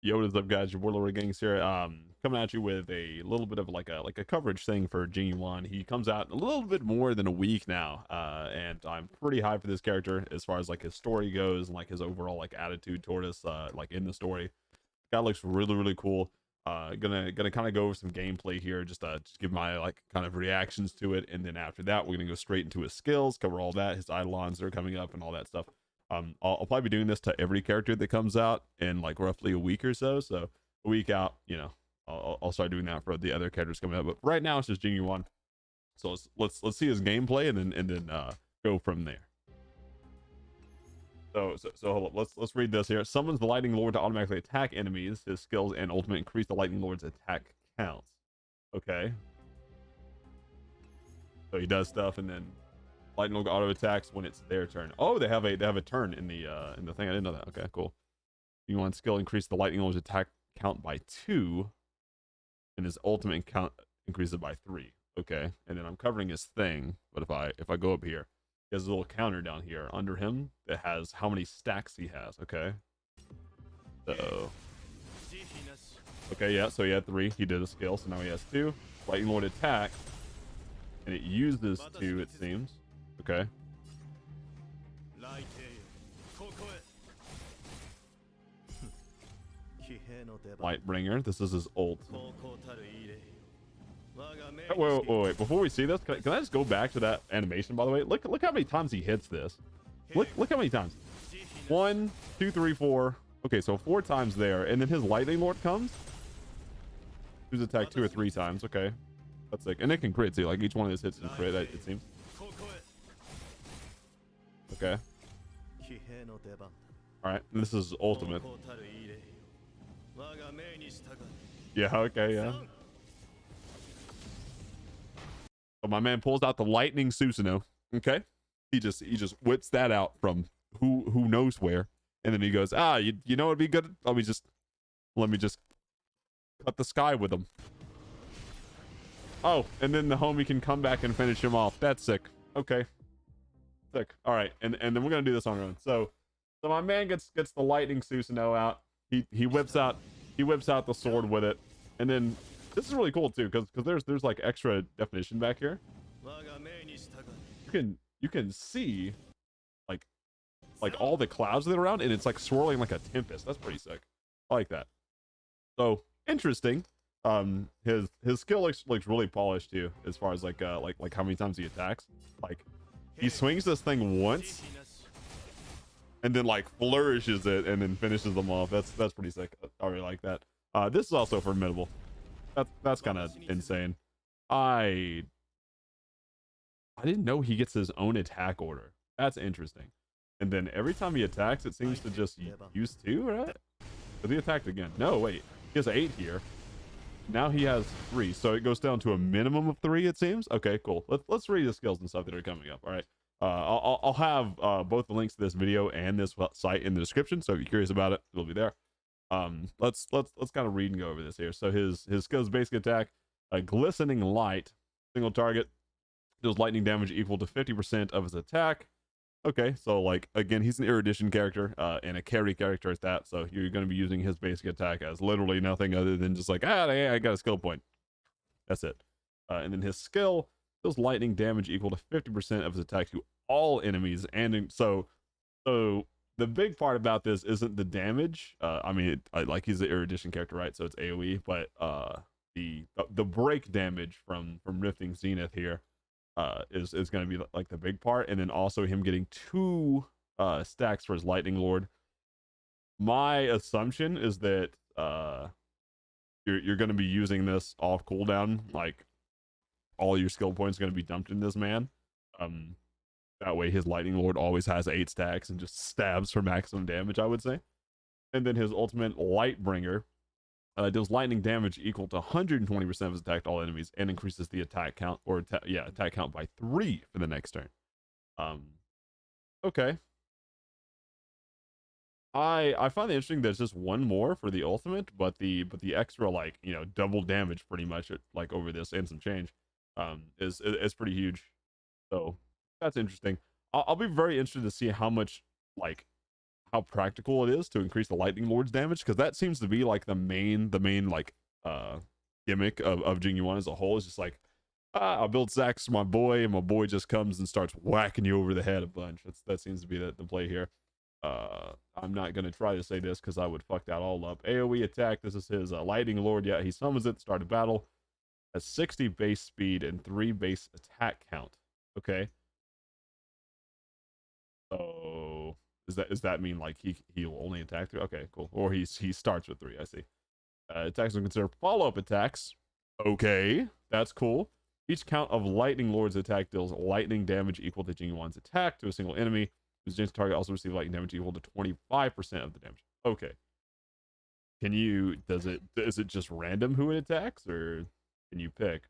Yo, what is up, guys? Your Warlord Gangs here. Coming at you with a little bit of like a coverage thing for JING YUAN. He comes out in a little bit more than a week now, and I'm pretty high for this character as far as like his story goes and like his overall like attitude toward us, like in the story. Guy looks really cool. Gonna kind of go over some gameplay here, just give my like kind of reactions to it, and then after that we're gonna go straight into his skills, cover all that, his eidolons that are coming up, and all that stuff. I'll probably be doing this to every character that comes out in like roughly a week or so. So a week out, I'll start doing that for the other characters coming up. But right now it's just JING YUAN. So let's see his gameplay and then go from there. So hold up. Let's read this here. Summons the Lightning Lord to automatically attack enemies. His skills and ultimate increase the Lightning Lord's attack counts. Okay. So he does stuff and then Lightning Lord auto attacks when it's their turn. Oh, they have a turn in the thing. I didn't know that. Okay, cool. You want skill increase the Lightning Lord's attack count by 2, and his ultimate count increases it by 3. Okay, and then I'm covering his thing. But if I go up here, he has a little counter down here under him that has how many stacks he has. Okay. So. Okay, yeah. So he had 3. He did a skill, so now he has 2. Lightning Lord attack, and it uses 2. It seems. Okay. Lightbringer. This is his ult. Wait. Before we see this, can I just go back to that animation? By the way, look how many times he hits this. Look how many times. 1, 2, 3, 4. Okay, so 4 times there, and then his Lightning Lord comes. Who's attacked 2 or 3 times? Okay, that's sick, and it can crit too. Like each one of his hits can crit. It seems. Okay. All right, and this is ultimate. Yeah. Okay. Yeah. So my man pulls out the lightning Susanoo. Okay. He just whips that out from who knows where, and then he goes, you know it'd be good. Let me just cut the sky with him. Oh, and then the homie can come back and finish him off. That's sick. Okay. Sick. All right, and then we're gonna do this on our own. So my man gets the lightning Susanoo out. He whips out the sword with it, and then this is really cool too because there's like extra definition back here. You can see like all the clouds that are around, and it's like swirling like a tempest. That's pretty sick. I like that. So interesting. His skill looks really polished too, as far as like how many times he attacks. Like he swings this thing once and then like flourishes it and then finishes them off. That's pretty sick. I really like that. This is also formidable. That's kind of insane. I didn't know he gets his own attack order. That's interesting. And then every time he attacks, it seems to just use 2, right? Because he attacked again. No, wait. He has 8 here. Now he has 3, so it goes down to a minimum of 3. It seems. Okay, cool. Let's read the skills and stuff that are coming up. All right. I'll have both the links to this video and this site in the description. So if you're curious about it, it'll be there. Let's kind of read and go over this here. So his skills: basic attack, a glistening light, single target, deals lightning damage equal to 50% of his attack. Okay, so like again, he's an erudition character and a carry character at that. So you're going to be using his basic attack as literally nothing other than just like I got a skill point. That's it. And then his skill deals lightning damage equal to 50% of his attack to all enemies. And so the big part about this isn't the damage. I mean, like he's an erudition character, right? So it's AOE, but the break damage from Rifting Zenith here is going to be like the big part, and then also him getting 2 stacks for his Lightning Lord. My assumption is that you're going to be using this off cooldown, like all your skill points are going to be dumped in this man. That way his Lightning Lord always has 8 stacks and just stabs for maximum damage, I would say. And then his ultimate Lightbringer deals lightning damage equal to 120% of his attack to all enemies and increases the attack count attack count by 3 for the next turn. Okay. I find it interesting that it's just 1 more for the ultimate, but the extra like double damage pretty much like over this and some change is pretty huge. So that's interesting. I'll be very interested to see how much like how practical it is to increase the Lightning Lord's damage, because that seems to be like the main like gimmick of Jing Yuan as a whole. Is just like, I'll build Zax for my boy, and my boy just comes and starts whacking you over the head a bunch. That seems to be the play here. I'm not gonna try to say this because I would fuck that all up. AoE attack. This is his Lightning Lord. Yeah, he summons it at the start of battle. Has 60 base speed and 3 base attack count. Okay. So does that mean like he will only attack 3? Okay, cool. Or he starts with 3. I see. Attacks are considered follow-up attacks. Okay, that's cool. Each count of Lightning Lord's attack deals lightning damage equal to Jing Yuan's attack to a single enemy, whose Jing's target also receives lightning damage equal to 25% of the damage. Okay. Is it just random who it attacks, or can you pick?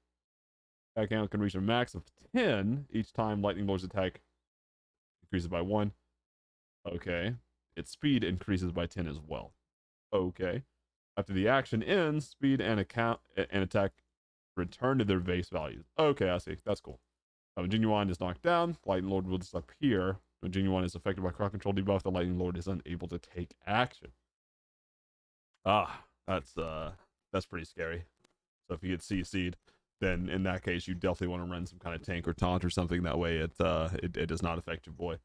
Attack count can reach a max of 10 each time Lightning Lord's attack increases by 1. Okay. Its speed increases by 10 as well. Okay. After the action ends, speed and attack return to their base values. Okay, I see. That's cool. When Jing Yuan is knocked down, Lightning Lord will disappear. When Jing Yuan is affected by crowd control debuff, the Lightning Lord is unable to take action. That's pretty scary. So if you get CC'd, then in that case, you definitely want to run some kind of tank or taunt or something. That way it does not affect your boy.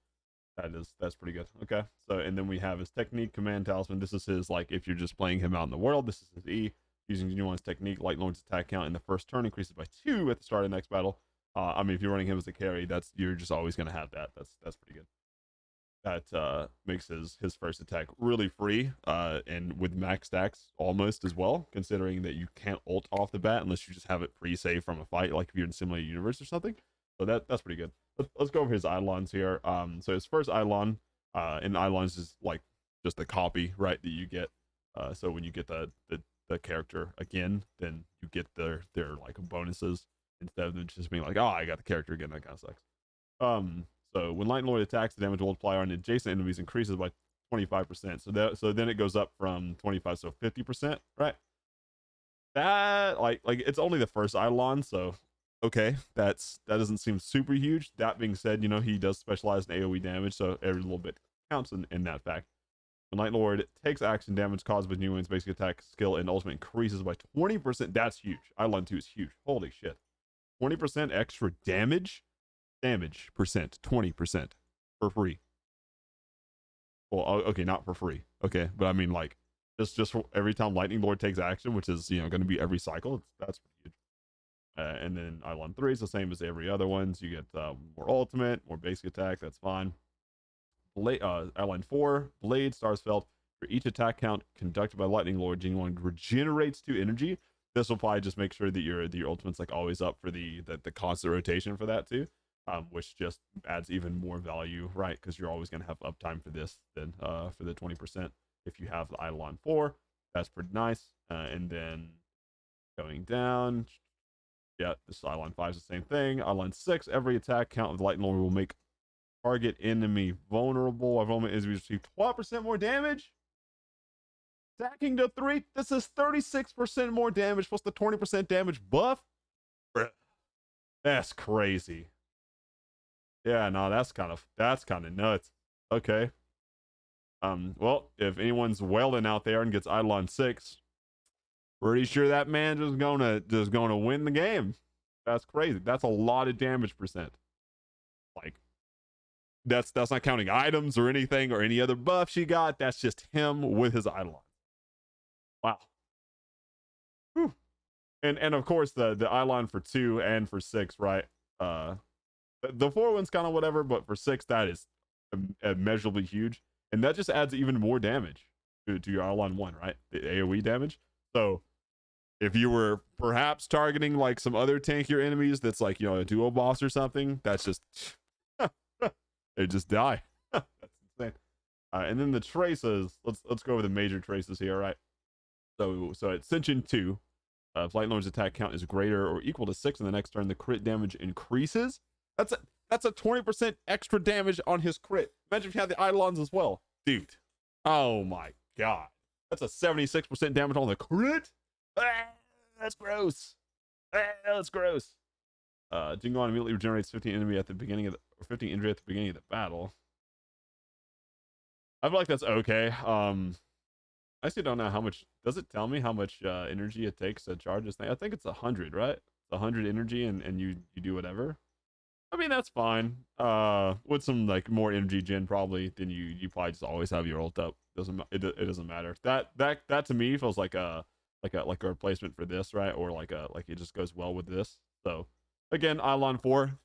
That's pretty good. Okay. So, and then we have his technique, command talisman. This is his, like, if you're just playing him out in the world, this is his E. Using Jing Yuan's technique, Lightning Lord's attack count in the first turn increases by 2 at the start of the next battle. I mean, if you're running him as a carry, you're just always going to have that. That's pretty good. That makes his first attack really free, and with max stacks almost as well, considering that you can't ult off the bat unless you just have it pre-save from a fight, like if you're in Simulated Universe or something. So that's pretty good. Let's go over his Eidolons here. So his first Eidolon, and Eidolons is like just the copy, right, that you get. So when you get the character again, then you get their like bonuses instead of them just being like, oh, I got the character again. That kind of sucks. So when Lightning Lord attacks, the damage multiplier on adjacent enemies increases by 25%. So then it goes up from 25, so 50%, right? That like it's only the first Eidolon, so okay, that doesn't seem super huge. That being said, he does specialize in AoE damage, so every little bit counts in that fact. When Lightning Lord takes action, damage caused by New Wayne's basic attack skill and ultimate increases by 20%. That's huge. Eidolon 2 is huge. Holy shit. 20% extra damage percent, 20% for free. Well, okay, not for free. Okay, but I mean, like, just for every time Lightning Lord takes action, which is, going to be every cycle. That's pretty huge. And then Eidolon 3 is the same as every other ones. You get more ultimate, more basic attack. That's fine. Eidolon 4, Blade, Starsfeld. For each attack count conducted by Lightning Lord, Jing Yuan regenerates 2 energy. This will probably just make sure that your ultimate's like always up for the constant rotation for that too, which just adds even more value, right? Because you're always going to have uptime for this than for the 20%. If you have the Eidolon 4, that's pretty nice. And then going down, yeah, this Eidolon 5 is the same thing. Eidolon 6, every attack count of the Lightning Lord will make target enemy vulnerable. Our vulnerable is receive 12% more damage. Attacking to 3, this is 36% more damage plus the 20% damage buff. That's crazy. Yeah, no, that's kind of nuts. Okay. Well, if anyone's wailing out there and gets Eidolon 6, pretty sure that man just gonna win the game. That's crazy. That's a lot of damage percent. Like, that's not counting items or anything or any other buff she got. That's just him with his Eidolon. Wow. Whew. And of course the Eidolon for 2 and for 6, right? The 4 one's kind of whatever, but for 6 that is immeasurably huge, and that just adds even more damage to your Eidolon 1, right? The AoE damage. So if you were perhaps targeting like some other tankier enemies that's like, a duo boss or something, that's just they just die. That's insane. And then the traces, let's go over the major traces here, right? So at Ascension 2, if Lightning Lord's attack count is greater or equal to 6 in the next turn, the crit damage increases. That's a 20% extra damage on his crit. Imagine if you had the Eidolons as well. Dude. Oh my god. That's a 76% damage on the crit? That's gross. That's gross. Jing Yuan immediately regenerates 15 injury at the beginning of the battle. I feel like that's okay. I actually don't know how much. Does it tell me how much energy it takes to charge this thing? I think it's 100, right? It's 100 energy, and you do whatever. I mean, that's fine. With some like more energy gen, probably, then you probably just always have your ult up. It doesn't matter. That to me feels like a replacement for this, right? Or like it just goes well with this. So again, Eidolon 4,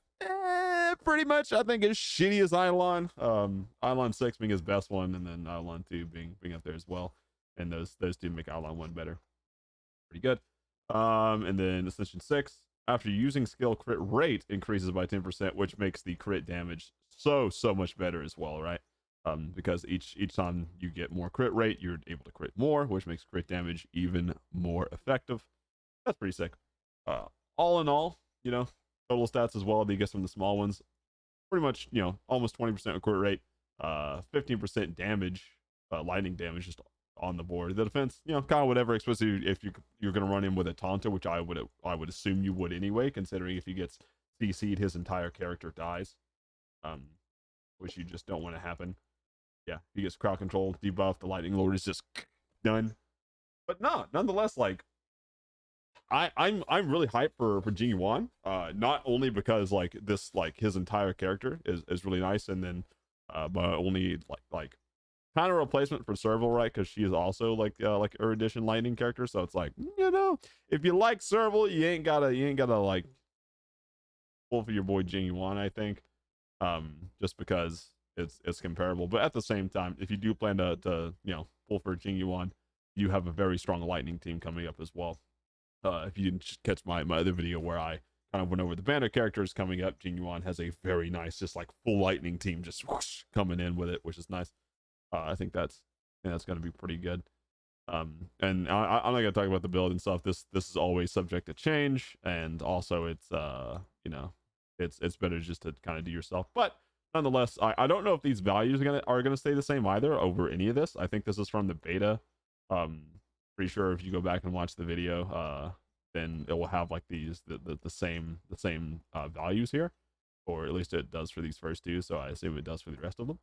pretty much I think as shitty as Eidolon. Eidolon 6 being his best one, and then Eidolon 2 being up there as well. And those two make Eidolon 1 better. Pretty good. And then Ascension 6, after using skill, crit rate increases by 10%, which makes the crit damage so much better as well, right? Because each time you get more crit rate, you're able to crit more, which makes crit damage even more effective. That's pretty sick. All in all, total stats as well that you get from the small ones, pretty much, almost 20% crit rate, 15% damage, lightning damage just on the board. The defense, kind of whatever, especially if you're going to run him with a Taunter, which I would assume you would anyway, considering if he gets CC'd, his entire character dies, which you just don't want to happen. Yeah, he gets crowd control debuff, the Lightning Lord is just done. But no, nonetheless, like I'm really hyped for Jing Yuan. Not only because like this, like his entire character is really nice, and then but only like kind of replacement for Serval, right? Because she is also like erudition lightning character. So it's like, if you like Serval, you ain't gotta like pull for your boy Jing Yuan, I think. Just because it's comparable. But at the same time, if you do plan to pull for Jing Yuan, you have a very strong lightning team coming up as well. If you didn't catch my other video where I kind of went over the banner characters coming up, Jing Yuan has a very nice, just like full lightning team just whoosh, coming in with it, which is nice. I think that's going to be pretty good. And I'm not going to talk about the build and stuff. This is always subject to change, and also it's it's better just to kind of do yourself. But nonetheless, I don't know if these values are gonna stay the same either over any of this. I think this is from the beta. Pretty sure if you go back and watch the video, then it will have like the same values here, or at least it does for these first two. So I assume it does for the rest of them.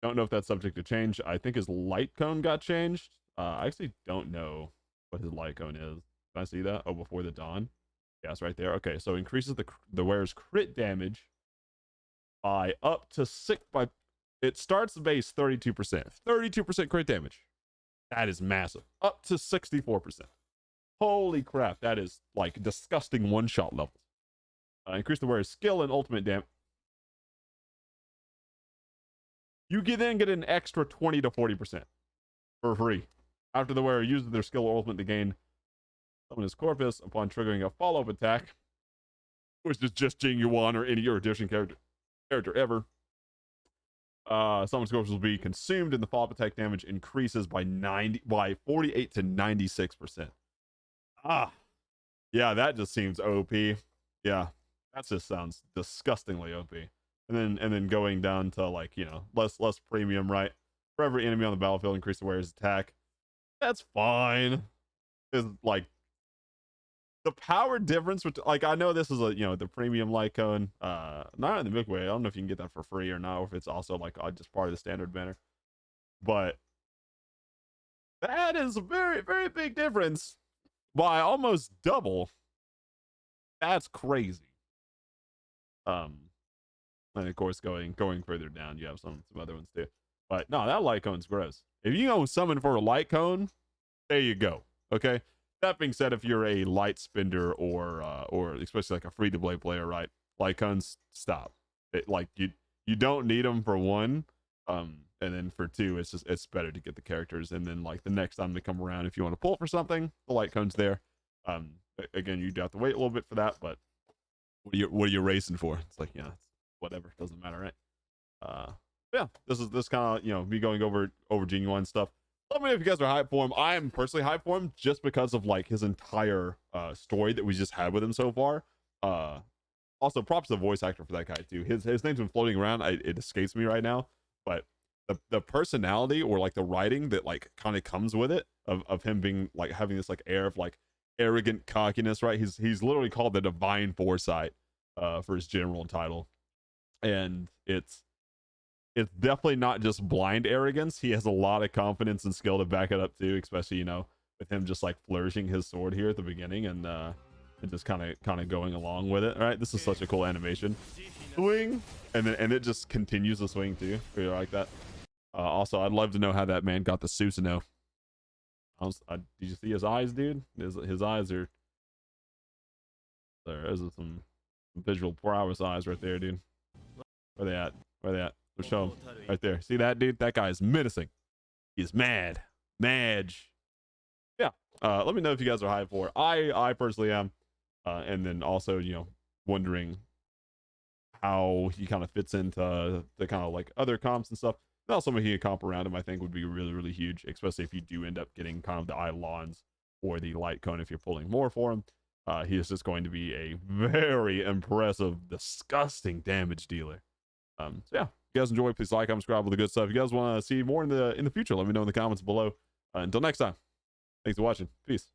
Don't know if that's subject to change. I think his light cone got changed. I actually don't know what his light cone is. Can I see that? Oh, before the dawn. Yeah, it's right there. Okay, so increases the wearer's crit damage by up to 6 by. It starts base 32%. 32% crit damage. That is massive. Up to 64%. Holy crap, that is like disgusting one-shot levels. Increase the wearer's skill and ultimate damage. You can then get an extra 20 to 40% for free after the wearer uses their skill or ultimate to gain summon his corpus upon triggering a follow-up attack, which is just Jing Yuan or any erudition character ever. Summon's corpus will be consumed, and the follow-up attack damage increases by 48 to 96%. Yeah, that just seems OP. Yeah, that just sounds disgustingly OP. And then going down to like less premium, right? For every enemy on the battlefield, increase the wearer's attack. That's fine. Is like the power difference with, like, I know this is the premium light cone, not in the Milky Way. I don't know if you can get that for free or not, or if it's also like just part of the standard banner, but that is a very, very big difference by almost double. That's crazy. And of course, going further down, you have some other ones too. But no, that light cone's gross. If you go summon for a light cone, there you go. Okay. That being said, if you're a light spender or especially like a free to play player, right? Light cones, stop. Like you don't need them for one. And then for two, it's better to get the characters. And then like the next time they come around, if you want to pull for something, the light cone's there. Again, you do have to wait a little bit for that, but what are you racing for? It's like, it's whatever, doesn't matter, right? Yeah, this kind of me going over Jing Yuan stuff. Let me know if you guys are hyped for him. I am personally hyped for him just because of like his entire story that we just had with him so far. Also props to the voice actor for that guy too. His name's been floating around. It escapes me right now, but the personality or like the writing that like kind of comes with it of him being like having this like air of like arrogant cockiness, right? He's literally called the Divine Foresight for his general title. And it's it's definitely not just blind arrogance. He has a lot of confidence and skill to back it up too, especially, you know, with him just like flourishing his sword here at the beginning and just kind of going along with it. All right, this is such a cool animation. Swing, and it just continues to swing too. Really like that. Also, I'd love to know how that man got the Susanoo. Did you see his eyes, dude? His eyes are there. Those are some visual prowess eyes right there, dude. Where they at? Where they at? Let's show them right there. See that, dude? That guy is menacing. He's mad. Madge. Yeah. Let me know if you guys are hyped for it. I personally am. And then also, you know, wondering how he kind of fits into the kind of like other comps and stuff. And also making a comp around him, I think, would be really, really huge, especially if you do end up getting kind of the Eidolons or the Light Cone if you're pulling more for him. He is just going to be a very impressive, disgusting damage dealer. So yeah, if you guys enjoy, please like, comment, subscribe, all the good stuff. If you guys want to see more in the future, let me know in the comments below. Until next time, thanks for watching. Peace.